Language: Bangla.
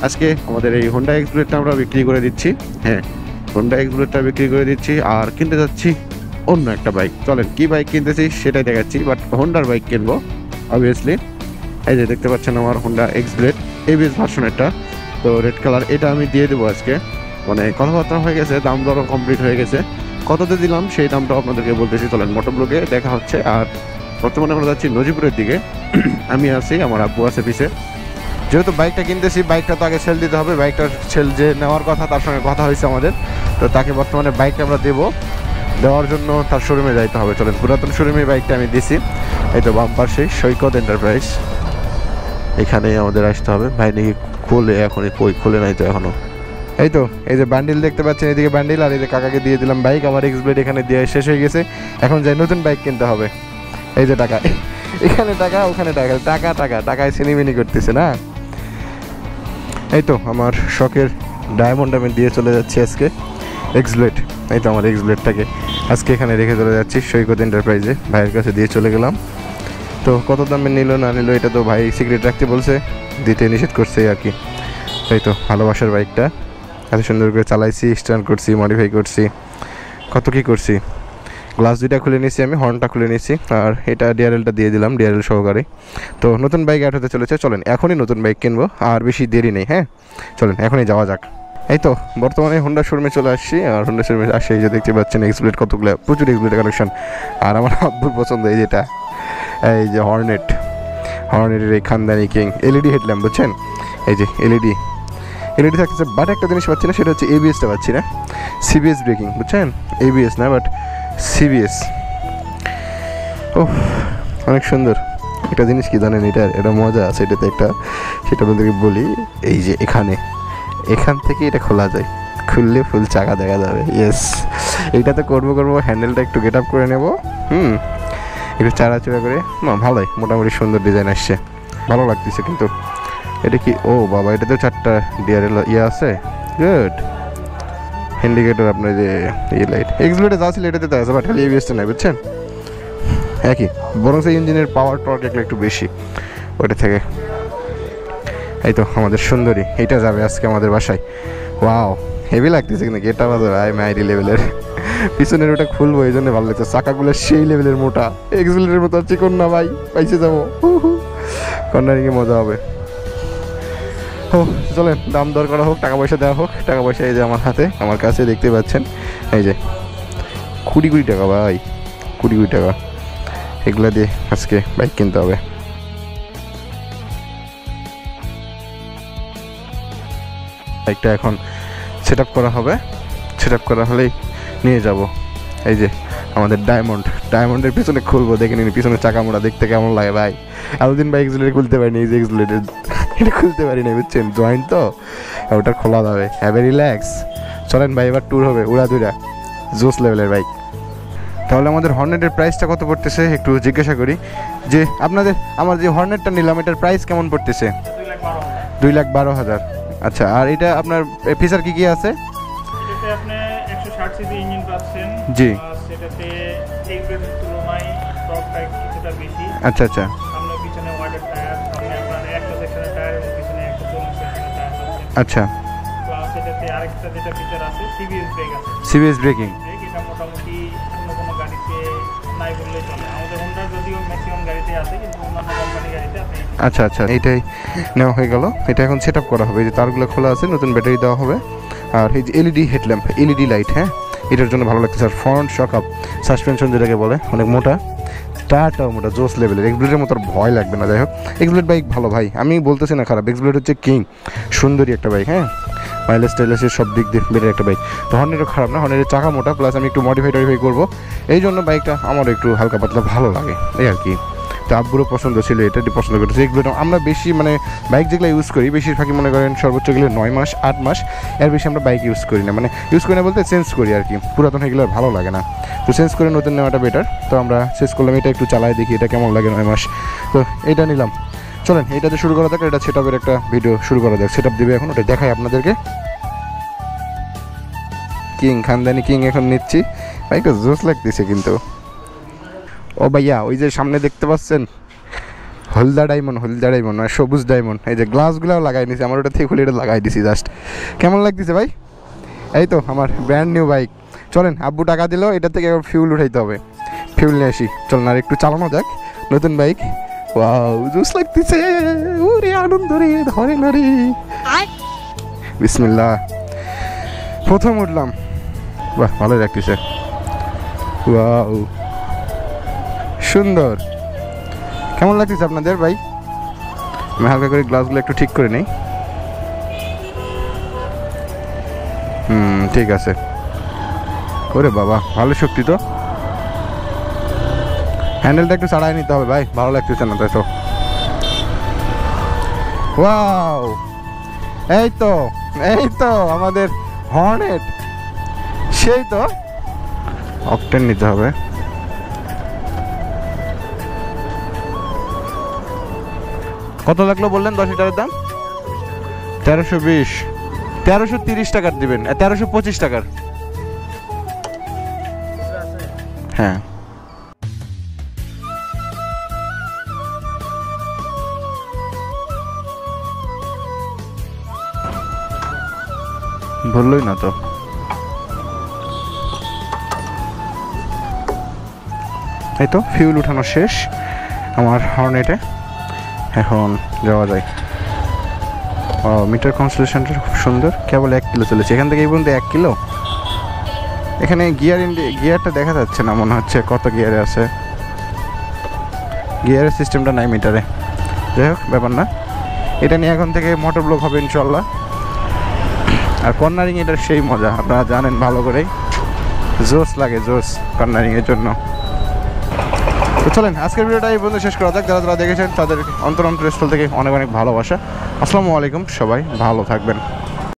আজকে আমাদের এই হোন্ডা এক্স বুলেটটা আমরা বিক্রি করে দিচ্ছি। হ্যাঁ, হোন্ডা এক্স বুলেটটা বিক্রি করে দিচ্ছি আর কিনতে যাচ্ছি অন্য একটা বাইক। চলেন কি বাইক কিনতেছি সেটাই দেখাচ্ছি, বাট হোন্ডার বাইক কিনবো অবভিয়াসলি। এই যে দেখতে পাচ্ছেন আমার হোন্ডা এক্স বুলেট এবিএস ভার্সনেরটা, তো রেড কালার। এটা আমি দিয়ে দেবো আজকে, মানে কথাবার্তা হয়ে গেছে, দাম দরও কমপ্লিট হয়ে গেছে। কততে দিলাম সেই দামটাও আপনাদেরকে বলতেছি, চলেন মোটরব্লগে দেখা হচ্ছে। আর বর্তমানে আমরা যাচ্ছি নজিপুরের দিকে। আমি আছি, আমার আব্বু আছে পিছে। যেহেতু বাইকটা কিনতেছি, বাইকটা তো আগে সেল দিতে হবে। বাইকটার সেল যে নেওয়ার কথা, তার সঙ্গে কথা হয়েছে আমাদের, তো তাকে বর্তমানে বাইকটা আমরা দেবো। দেওয়ার জন্য তার শোরুমে যাইতে হবে। চলেন, পুরাতন শোরুমে বাইকটা আমি দিছি। এই তো বাম্পার সেই সৈকত এন্টারপ্রাইজ, এখানে আমাদের আসতে হবে। ভাই নাকি খোলে, এখনই কই খোলে নাই তো এখনো। এই তো এই যে বান্ডিল দেখতে পাচ্ছেন, এদিকে বান্ডিল, আর এই যে কাকাকে দিয়ে দিলাম বাইক। আমার এক্স ব্লেড এখানে দিয়ে শেষ হয়ে গেছে, এখন যাই নতুন বাইক কিনতে হবে। এই যে টাকা, এখানে টাকা, ওখানে টাকা, টাকা টাকা টাকায় সিনিমিনি করতেছে না। এই তো আমার শখের ডায়মন্ড আমি দিয়ে চলে যাচ্ছি আজকে এক্স ব্লেড। এই তো আমার এক্স ব্লেডটাকে আজকে এখানে রেখে চলে যাচ্ছি সৈকত এন্টারপ্রাইজে, ভাইয়ের কাছে দিয়ে চলে গেলাম। তো কত দামে নিল না নিল এটা তো ভাই সিক্রেট রাখতে বলছে, দিতে নিষেধ করছে আর কি। এই তো ভালোবাসার বাইকটা এত সুন্দর করে চালাইছি, স্ট্যান্ড করছি, মডিফাই করছি, কত কি করছি। গ্লাস দুইটা খুলে নিয়েছি আমি, হর্নটা খুলে নিয়েছি, আর এটা ডিআরএলটা দিয়ে দিলাম, ডিআরএল সহকারে। তো নতুন বাইক অ্যাড হতে চলেছে। চলেন এখনই নতুন বাইক কিনবো, আর বেশি দেরি নেই। হ্যাঁ চলেন এখনই যাওয়া যাক। এই তো বর্তমানে হোন্ডা শোরুমে চলে আসছি, আর হোন্ডা শোরুমে আসে এই যে দেখতে পাচ্ছেন এক্স ব্লেড কতগুলো, প্রচুর এক্স ব্লেড কালেকশন। আর আমার আব্বুর পছন্দ এই যেটা, এই যে হর্নেটের এই খানদানি কিং এলইডি হেডল্যাম্প, বুঝছেন? এই যে এলইডি থাকতেছে, বাট একটা জিনিস পাচ্ছি না, সেটা হচ্ছে এবিএসটা পাচ্ছি না। সিবিএস ব্রেকিং, বুঝছেন? এবিএস না, বাট সিবিএস। ও অনেক সুন্দর একটা জিনিস, কি জানেন এটার এটা মজা আছে এটাতে একটা, সেটা আপনাদেরকে বলি। এই যে এখান থেকে এটা খোলা যায়, খুললে ফুল চাকা দেখা যাবে। ইয়েস, এইটা তো করবো, হ্যান্ডেলটা একটু গেট আপ করে নেবো। একটু চাড়াচড়া করে, না ভালোই, মোটামুটি সুন্দর ডিজাইন আসছে, ভালো লাগতেছে। কিন্তু এটা কি, ও বাবা, এটাতে 4টা ডিআরএল ইয়ে আছে, গুড। ইন্ডিকেটর আপনার যে এই লাইট এক্সপ্লেটে যা ছিল এটাতে তো আছে, বাট খালি এবিএসটা নাই, বুঝছেন? একই, বরং সেই ইঞ্জিনের পাওয়ার টর্ক একটু বেশি ওটা থেকে। এই তো আমাদের সুন্দরী, এইটা যাবে আজকে আমাদের বাসায়। ওয়াও, হেভি লাগতেছে কিন্তু, এটা আমাদের মাইরি লেভেলের। পিছনের ওটা খুলবো, এই জন্য ভালো লাগছে, চাকাগুলো সেই লেভেলের মোটা, এক্সপ্লেটের মতো চিকন না ভাই, পাইছে যাবো, কর্নারিংয়ে মজা হবে। ও চলেন, দাম দর করা হোক, টাকা পয়সা দেওয়া হোক। টাকা পয়সা এই যে আমার হাতে, আমার কাছে দেখতে পাচ্ছেন, এই যে 20 টাকা ভাই, 20 টাকা। এগুলা দিয়ে আজকে বাইক কিনতে হবে। বাইকটা এখন সেট আপ করা হবে, সেট আপ করা হলেই নিয়ে যাব। এই যে আমাদের ডায়মন্ডের পিছনে খুলবো, দেখে নিন পিছনে চাকা মোড়া দেখতে কেমন লাগে ভাই। এতদিন বাইক খুলতে পারিনি, এই যে এক্সপ্লেটেড এটা খুলতে পারি না, বুঝছেন? জয়েন্ট তো, ওটা খোলা যাবে, হ্যাভি রিল্যাক্স। চলেন ভাই, এবার ট্যুর হবে উড়াধুরা, জোস লেভেলের বাইক। তাহলে আমাদের হর্নেটের প্রাইসটা কত পড়তেছে একটু জিজ্ঞাসা করি, যে আপনাদের আমার যে হর্নেটটা নিলাম এটার প্রাইস কেমন পড়তেছে? 2,12,000। আচ্ছা, আর এটা আপনার ফিচার কি আছে? এটাতে আপনি 160 সিসি ইঞ্জিন পাচ্ছেন, জি। সেটাতে এক্সের তুলনায় টর্কটা কিছুটা বেশি। আচ্ছা আচ্ছা। সামনে পিছনে ওয়াটার টায়ার, সামনে আপনার একটা সেকশনের টায়ার এবং পিছনে একটা 40 সেকশনের টায়ার পাচ্ছেন। আচ্ছা। প্লাস এটাতে আরেকটা যেটা ফিচার আছে, সিবিএস ব্রেক আছে। সিবিএস ব্রেকিং, এটা মোটামুটি অন্য কোনো গাড়িতে নাই বললেই চলে। আমাদের হোন্ডা যদিও ম্যাক্সিমাম গাড়িতে আছে, কিন্তু অন্যান্য কোম্পানি গাড়িতে আপনি। আচ্ছা আচ্ছা, এইটাই নেওয়া হয়ে গেল। এটা এখন সেট আপ করা হবে, এই যে তারগুলো খোলা আছে, নতুন ব্যাটারি দেওয়া হবে। আর এই যে এলইডি হেডল্যাম্প, এলইডি লাইট, হ্যাঁ এটার জন্য ভালো লাগতেছে। আর ফ্রন্ট শক আপ সাসপেনশন যেটাকে বলে, অনেক মোটা, টায়ারটাও মোটা, জোস লেভেলের। এক্সব্লেডের মতো আর ভয় লাগবে না। যাই হোক, এক্সব্লেড বাইক ভালো ভাই, আমি বলতেছি না খারাপ। এক্সব্লেড হচ্ছে কিং, সুন্দরী একটা বাইক, হ্যাঁ মাইলেজ টাইলেজের সব দিক দিয়ে বেটার একটা বাইক। তো হর্নেটও খারাপ না, হর্নেটের চাকা মোটা, প্লাস আমি একটু মডিফাই করবো, এই জন্য বাইকটা আমার একটু হালকা পাতলা ভালো লাগে, এই আর কি। তো আব্বুরও পছন্দ ছিল, এটা পছন্দ করতেছে। এগুলো আমরা বেশি মানে বাইক যেগুলো ইউজ করি, বেশিরভাগই মনে করেন সর্বোচ্চ গেলে 9 মাস 8 মাস, এর বেশি আমরা বাইক ইউজ করি না। মানে ইউজ করি না বলতে চেঞ্জ করি আর কি, পুরাতন এগুলো আর ভালো লাগে না, তো চেঞ্জ করে নতুন নেওয়াটা বেটার। তো আমরা চেঞ্জ করলাম, এটা একটু চালাই দেখি এটা কেমন লাগে 9 মাস, তো এটা নিলাম। চলেন এইটাতে শুরু করা যাক, এটা সেট আপের একটা ভিডিও শুরু করা যাক। সেট আপ দেবে এখন, ওটা দেখাই আপনাদেরকে। কিং, খানদানি কিং এখন নিচ্ছি, বাইকটা জোস লাগতেছে কিন্তু। ও ভাইয়া, ওই যে সামনে দেখতে পাচ্ছেন হলদা ডায়মন্ড মানে সবুজ ডায়মন্ড। এই যে গ্লাসগুলোও লাগাই নিছি, আমার ওটা থেকে খুলে এটা লাগাই দিছি জাস্ট। কেমন লাগতেছে ভাই? এই তো আমার ব্র্যান্ড নিউ বাইক। চলেন, আব্বু টাকা দিল, এটা থেকে এবার ফিউল উঠাইতে হবে, ফিউল নিয়ে আসি। চল না, আর একটু চালানো যাক নতুন বাইক। ওয়াও, জোস লাগতেছে, ওরে আনন্দ রে, ধরে না রে। বিসমিল্লাহ, প্রথম উঠলাম, বাহ ভালোই লাগতেছে। ওয়াও, সুন্দর। কেমন লাগতেছে আপনাদের ভাই? আমি হালকা করে গ্লাসগুলো একটু ঠিক করে নেই। ঠিক আছে। ওরে বাবা, ভালো শক্তি তো। হ্যান্ডেলটা একটু ছাড়াই নিতে হবে ভাই, ভালো লাগতেছে না তাই তো। ওয়াও, এই তো আমাদের হর্নেট, সেই তো। অকটেন নিতে হবে। কত লাগলো বললেন 10 লিটারের দাম? 1320, 1330 টাকার দিবেন, 1325 টাকার। হ্যাঁ, বললোই না তো। এই তো ফিউল উঠানো শেষ আমার হর্নেটে, এখন যাওয়া যায়। ও, মিটার কনস্টেলেশনটা খুব সুন্দর, কেবল 1 কিলো চলেছে এখান থেকে এই পর্যন্ত 1 কিলো। এখানে গিয়ারটা দেখা যাচ্ছে না, মনে হচ্ছে কত গিয়ারে আছে, গিয়ারের সিস্টেমটা নাই মিটারে। যাই হোক, ব্যাপার না, এটা নিয়ে এখন থেকে মোটর ব্লক হবে ইনশাল্লাহ। আর কর্নারিং এটার সেই মজা, আপনারা জানেন ভালো করেই, জোস লাগে, জোস কর্নারিংয়ের জন্য। তো চলেন আজকের ভিডিওটা এই পর্যন্ত শেষ করা যাক। যারা দেখেছেন তাদের অন্তর স্থল থেকে অনেক অনেক ভালোবাসা। আসসালামু আলাইকুম, সবাই ভালো থাকবেন।